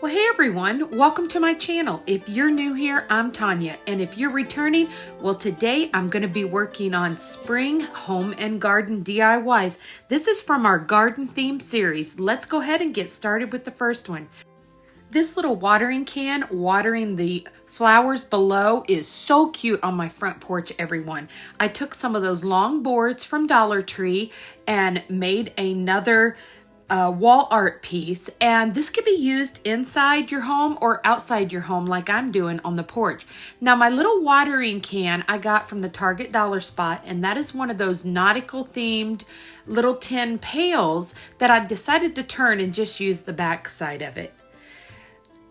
Well, hey everyone, welcome to my channel. If you're new here, I'm Tonya, and if you're returning, well, today I'm going to be working on spring home and garden DIYs. This is from our garden theme series. Let's go ahead and get started with the first one. This little watering can watering the flowers below is so cute on my front porch, everyone. I took some of those long boards from Dollar Tree and made another wall art piece, and this could be used inside your home or outside your home like I'm doing on the porch. Now my little watering can I got from the Target dollar spot, and that is one of those nautical themed little tin pails that I decided to turn and just use the back side of it.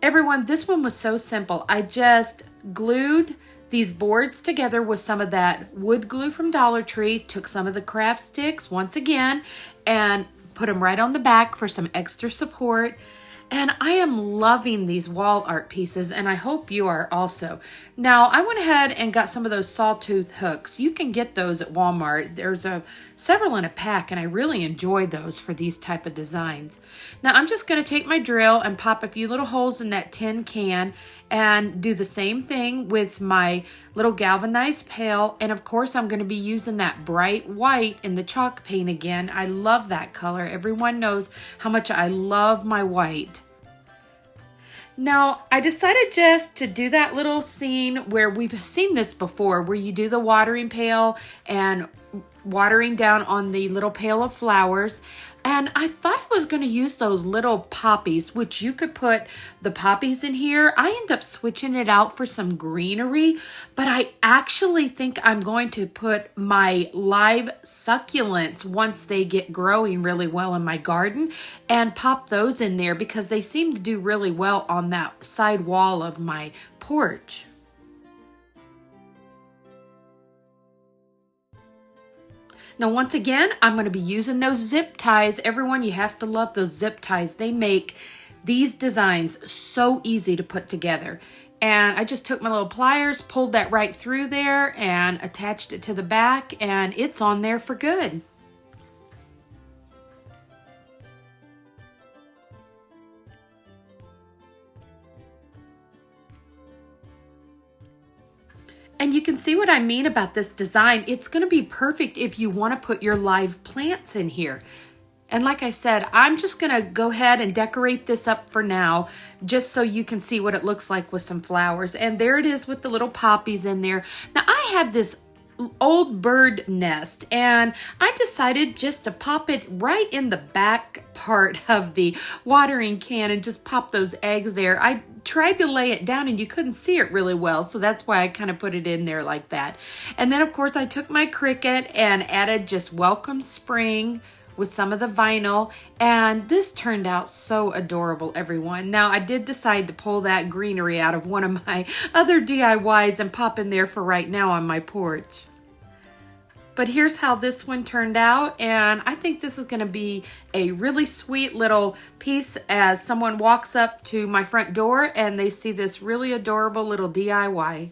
Everyone, this one was so simple. I just glued these boards together with some of that wood glue from Dollar Tree, took some of the craft sticks once again, and put them right on the back for some extra support. And I am loving these wall art pieces, and I hope you are also. Now, I went ahead and got some of those sawtooth hooks. You can get those at Walmart. There's several in a pack, and I really enjoy those for these type of designs. Now, I'm just going to take my drill and pop a few little holes in that tin can and do the same thing with my little galvanized pail. And of course, I'm going to be using that bright white in the chalk paint again. I love that color. Everyone knows how much I love my white. Now, I decided just to do that little scene where we've seen this before, where you do the watering pail and watering down on the little pail of flowers. And I thought I was going to use those little poppies, which you could put the poppies in here. I end up switching it out for some greenery, but I actually think I'm going to put my live succulents once they get growing really well in my garden and pop those in there because they seem to do really well on that side wall of my porch. Now, once again, I'm going to be using those zip ties. Everyone, you have to love those zip ties. They make these designs so easy to put together. And I just took my little pliers, pulled that right through there, and attached it to the back, and it's on there for good. And you can see what I mean about this design. It's going to be perfect if you want to put your live plants in here. And like I said, I'm just going to go ahead and decorate this up for now, just so you can see what it looks like with some flowers. And there it is with the little poppies in there. Now, I had this old bird nest, and I decided just to pop it right in the back part of the watering can and just pop those eggs there. I tried to lay it down and you couldn't see it really well, so that's why I kind of put it in there like that. And then of course I took my Cricut and added just Welcome Spring with some of the vinyl, and this turned out so adorable, everyone. Now, I did decide to pull that greenery out of one of my other DIYs and pop in there for right now on my porch. But here's how this one turned out, and I think this is going to be a really sweet little piece as someone walks up to my front door and they see this really adorable little DIY.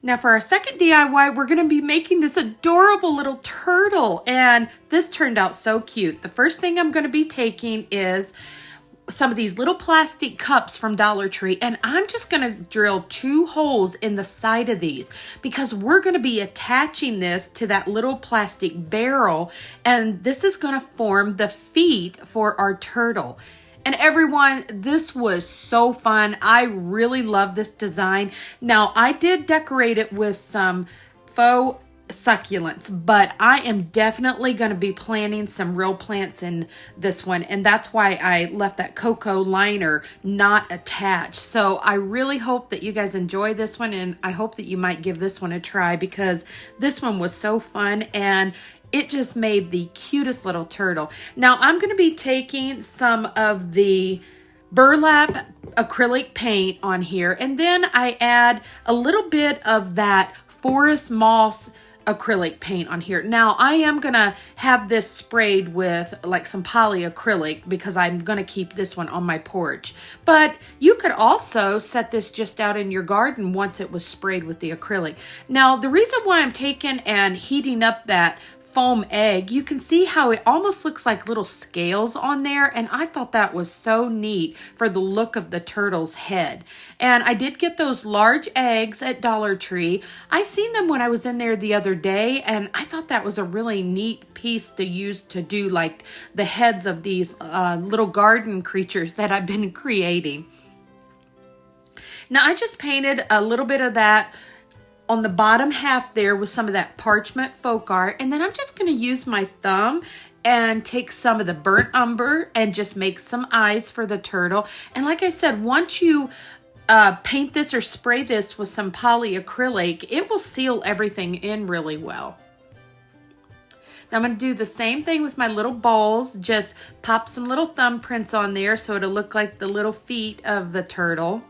Now for our second DIY, we're going to be making this adorable little turtle, and this turned out so cute. The first thing I'm going to be taking is some of these little plastic cups from Dollar Tree, and I'm just going to drill 2 holes in the side of these because we're going to be attaching this to that little plastic barrel, and this is going to form the feet for our turtle. And everyone, this was so fun. I really love this design. Now, I did decorate it with some faux succulents, but I am definitely going to be planting some real plants in this one, and that's why I left that cocoa liner not attached. So I really hope that you guys enjoy this one, and I hope that you might give this one a try because this one was so fun and it just made the cutest little turtle. Now I'm going to be taking some of the burlap acrylic paint on here, and then I add a little bit of that forest moss acrylic paint on here. Now I am gonna have this sprayed with like some polyacrylic because I'm gonna keep this one on my porch. But you could also set this just out in your garden once it was sprayed with the acrylic. Now the reason why I'm taking and heating up that foam egg, you can see how it almost looks like little scales on there, and I thought that was so neat for the look of the turtle's head. And I did get those large eggs at Dollar Tree. I seen them when I was in there the other day, and I thought that was a really neat piece to use to do like the heads of these little garden creatures that I've been creating. Now I just painted a little bit of that on the bottom half there with some of that parchment folk art. And then I'm just going to use my thumb and take some of the burnt umber and just make some eyes for the turtle. And like I said, once you paint this or spray this with some polyacrylic, it will seal everything in really well. Now I'm going to do the same thing with my little bowls. Just pop some little thumbprints on there so it'll look like the little feet of the turtle.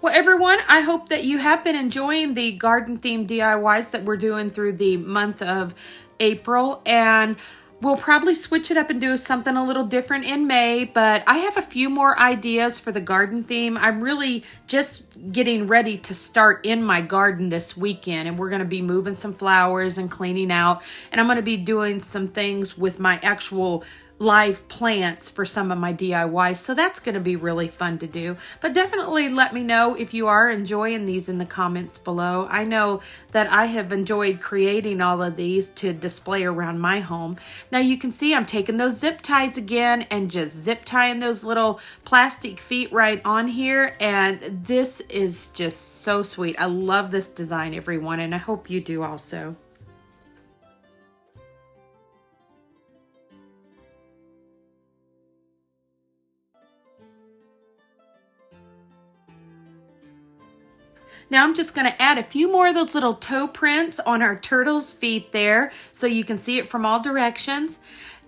Well, everyone, I hope that you have been enjoying the garden themed DIYs that we're doing through the month of April, and we'll probably switch it up and do something a little different in May, but I have a few more ideas for the garden theme. I'm really just getting ready to start in my garden this weekend, and we're going to be moving some flowers and cleaning out, and I'm going to be doing some things with my actual live plants for some of my DIYs. So that's going to be really fun to do. But definitely let me know if you are enjoying these in the comments below. I know that I have enjoyed creating all of these to display around my home. Now you can see I'm taking those zip ties again and just zip tying those little plastic feet right on here. And this is just so sweet. I love this design, everyone, and I hope you do also. Now I'm just going to add a few more of those little toe prints on our turtle's feet there so you can see it from all directions.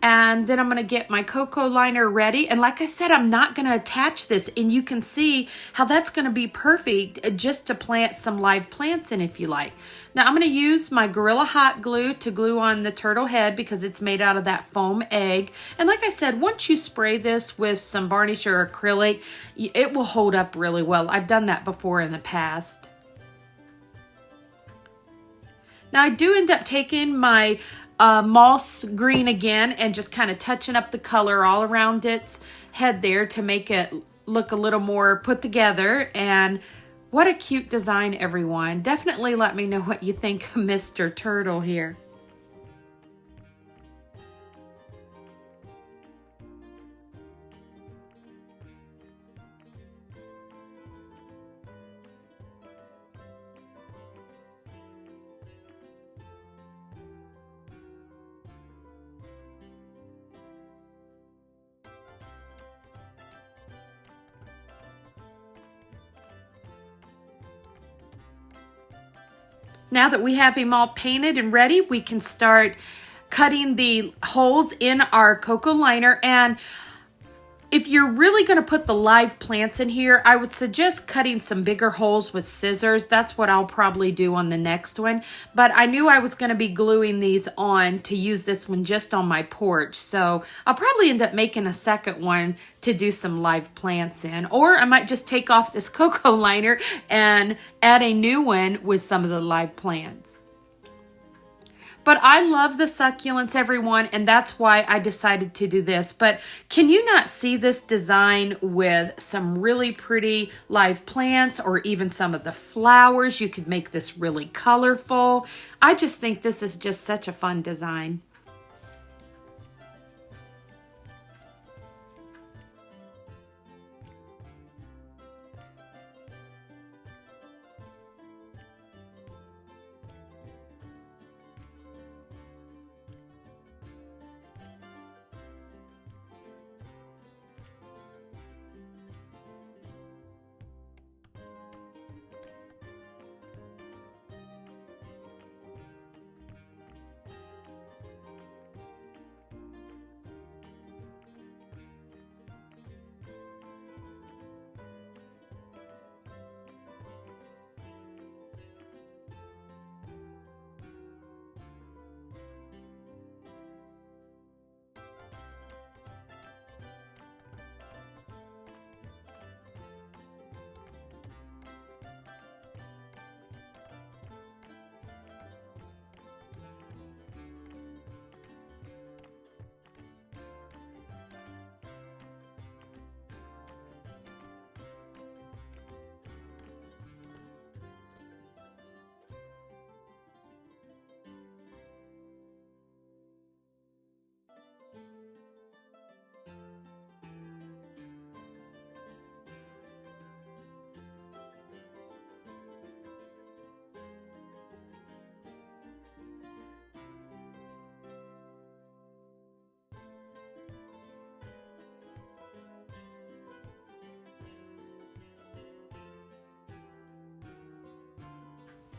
And then I'm going to get my cocoa liner ready. And like I said, I'm not going to attach this. And you can see how that's going to be perfect just to plant some live plants in if you like. Now I'm going to use my Gorilla Hot Glue to glue on the turtle head because it's made out of that foam egg. And like I said, once you spray this with some varnish or acrylic, it will hold up really well. I've done that before in the past. Now I do end up taking my moss green again and just kind of touching up the color all around its head there to make it look a little more put together. And what a cute design, everyone. Definitely let me know what you think of Mr. Turtle here. Now that we have him all painted and ready, we can start cutting the holes in our cocoa liner. And if you're really going to put the live plants in here, I would suggest cutting some bigger holes with scissors. That's what I'll probably do on the next one. But I knew I was going to be gluing these on to use this one just on my porch. So I'll probably end up making a second one to do some live plants in. Or I might just take off this cocoa liner and add a new one with some of the live plants. But I love the succulents, everyone, and that's why I decided to do this. But can you not see this design with some really pretty live plants or even some of the flowers? You could make this really colorful. I just think this is just such a fun design.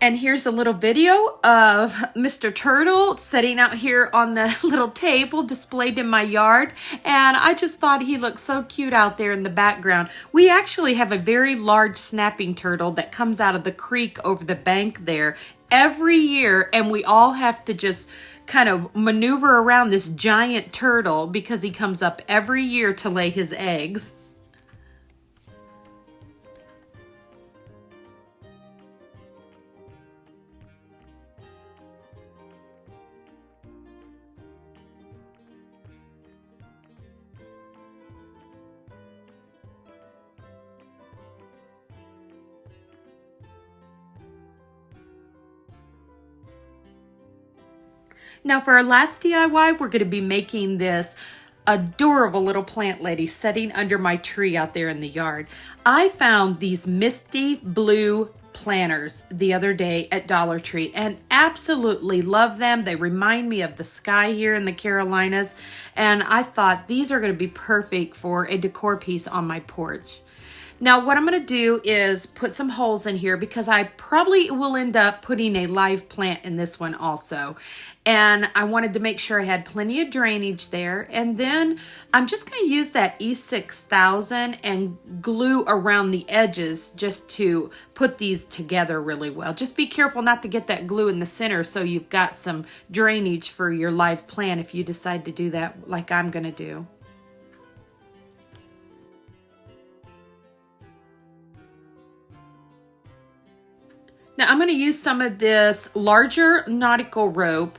And here's a little video of Mr. Turtle sitting out here on the little table displayed in my yard. And I just thought he looked so cute out there in the background. We actually have a very large snapping turtle that comes out of the creek over the bank there every year. And we all have to just kind of maneuver around this giant turtle because he comes up every year to lay his eggs. Now for our last DIY, we're going to be making this adorable little plant lady sitting under my tree out there in the yard. I found these misty blue planters the other day at Dollar Tree and absolutely love them. They remind me of the sky here in the Carolinas, and I thought these are going to be perfect for a decor piece on my porch. Now what I'm going to do is put some holes in here because I probably will end up putting a live plant in this one also. And I wanted to make sure I had plenty of drainage there. And then I'm just going to use that E6000 and glue around the edges just to put these together really well. Just be careful not to get that glue in the center so you've got some drainage for your live plant if you decide to do that like I'm going to do. Now I'm going to use some of this larger nautical rope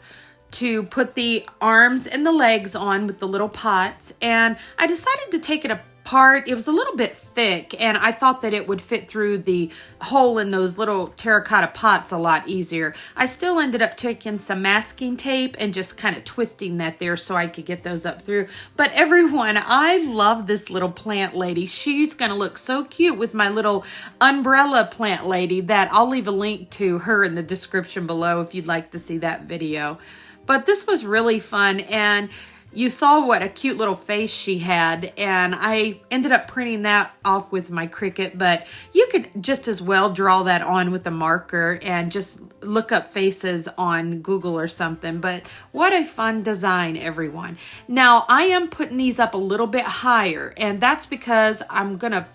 to put the arms and the legs on with the little pots, and I decided to take it apart. It was a little bit thick and I thought that it would fit through the hole in those little terracotta pots a lot easier. I still ended up taking some masking tape and just kind of twisting that there so I could get those up through. But everyone, I love this little plant lady. She's gonna look so cute with my little umbrella plant lady that I'll leave a link to her in the description below if you'd like to see that video. But this was really fun, and you saw what a cute little face she had, and I ended up printing that off with my Cricut, but you could just as well draw that on with a marker and just look up faces on Google or something. But what a fun design, everyone. Now, I am putting these up a little bit higher, and that's because I'm going to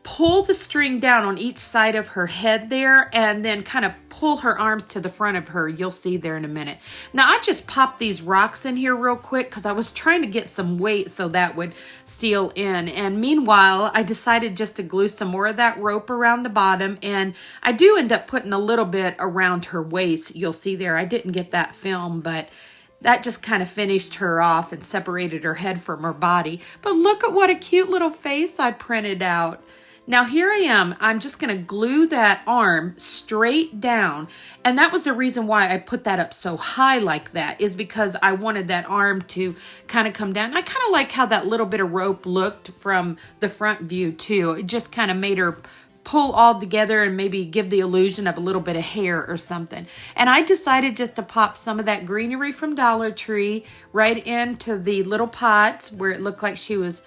pull the string down on each side of her head there and then kind of pull her arms to the front of her. You'll see there in a minute. Now I just popped these rocks in here real quick because I was trying to get some weight so that would seal in. And meanwhile, I decided just to glue some more of that rope around the bottom, and I do end up putting a little bit around her waist. You'll see there. I didn't get that film, but that just kind of finished her off and separated her head from her body. But look at what a cute little face I printed out. Now here I am, I'm just going to glue that arm straight down, and that was the reason why I put that up so high like that, is because I wanted that arm to kind of come down. I kind of like how that little bit of rope looked from the front view too. It just kind of made her pull all together and maybe give the illusion of a little bit of hair or something. And I decided just to pop some of that greenery from Dollar Tree right into the little pots where it looked like she was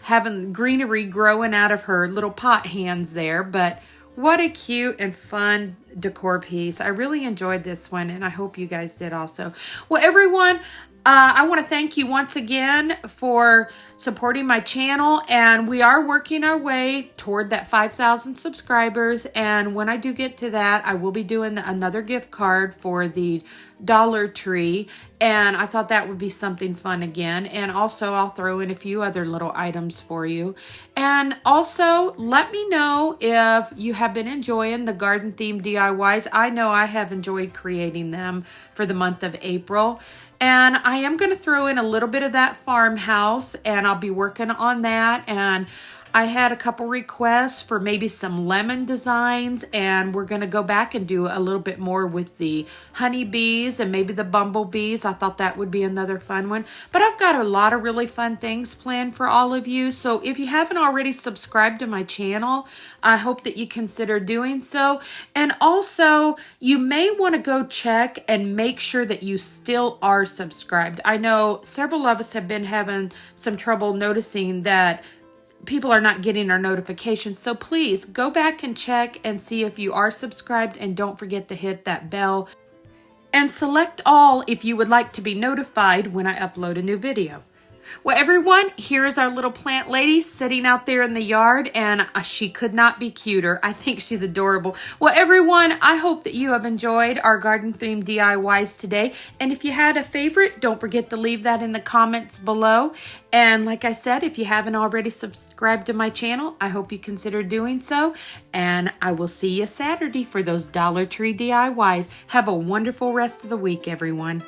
having greenery growing out of her little pot hands there. But what a cute and fun decor piece. I really enjoyed this one, and I hope you guys did also. Well, everyone, I want to thank you once again for supporting my channel, and we are working our way toward that 5,000 subscribers. And when I do get to that, I will be doing another gift card for the Dollar Tree, and I thought that would be something fun again. And also I'll throw in a few other little items for you. And also let me know if you have been enjoying the garden themed DIYs. I know I have enjoyed creating them for the month of April. And I am going to throw in a little bit of that farmhouse, and I'll be working on that. And I had a couple requests for maybe some lemon designs, and we're going to go back and do a little bit more with the honeybees and maybe the bumblebees. I thought that would be another fun one. But I've got a lot of really fun things planned for all of you. So if you haven't already subscribed to my channel, I hope that you consider doing so. And also, you may want to go check and make sure that you still are subscribed. I know several of us have been having some trouble noticing that people are not getting our notifications. So please go back and check and see if you are subscribed, and don't forget to hit that bell and select all if you would like to be notified when I upload a new video. Well, everyone, here is our little plant lady sitting out there in the yard, and she could not be cuter. I think she's adorable. Well, everyone, I hope that you have enjoyed our garden theme DIYs today. And if you had a favorite, don't forget to leave that in the comments below. And like I said, if you haven't already subscribed to my channel, I hope you consider doing so. And I will see you Saturday for those Dollar Tree DIYs. Have a wonderful rest of the week, everyone.